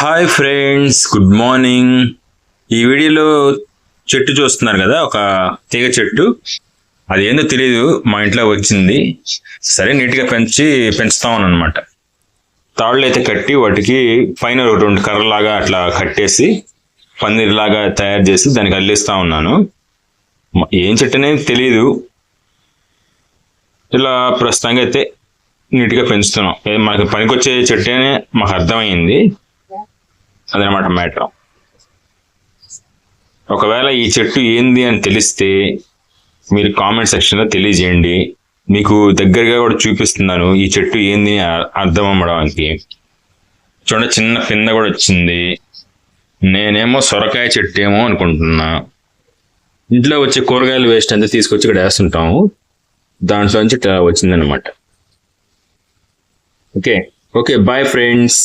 Hi friends, good morning. ఈ వీడియోలో చెట్టు చూస్తున్నారు కదా, ఒక తీగ చెట్టు. అది ఏందో తెలియదు, మా ఇంట్లో వచ్చింది. సరే నీట్గా పెంచుతామని అనమాట. తాళ్ళు అయితే కట్టి వాటికి పైన 2 కర్రలాగా అట్లా కట్టేసి పందిరిలాగా తయారు చేసి దానికి అల్లిస్తా ఉన్నాను. ఏం చెట్టు అనేది తెలియదు, ఇలా ప్రస్తుతంగా అయితే నీట్గా పెంచుతున్నాం. మనకి పనికొచ్చే చెట్టు అని మాకు అర్థమైంది. అదనమాట మ్యాటర్. ఒకవేళ ఈ చెట్టు ఏంది అని తెలిస్తే మీరు కామెంట్ సెక్షన్లో తెలియజేయండి. మీకు దగ్గరగా కూడా చూపిస్తున్నాను ఈ చెట్టు ఏంది అర్థం అవ్వడానికి. చూడండి, చిన్న పింద కూడా వచ్చింది. నేనేమో సొరకాయ చెట్టు ఏమో అనుకుంటున్నా. ఇంట్లో వచ్చే కూరగాయలు వేస్ట్ అంతా తీసుకొచ్చి ఇక్కడ వేస్తుంటాము, దాంట్లోంచి ఇట్లా వచ్చిందనమాట. Okay, bye friends.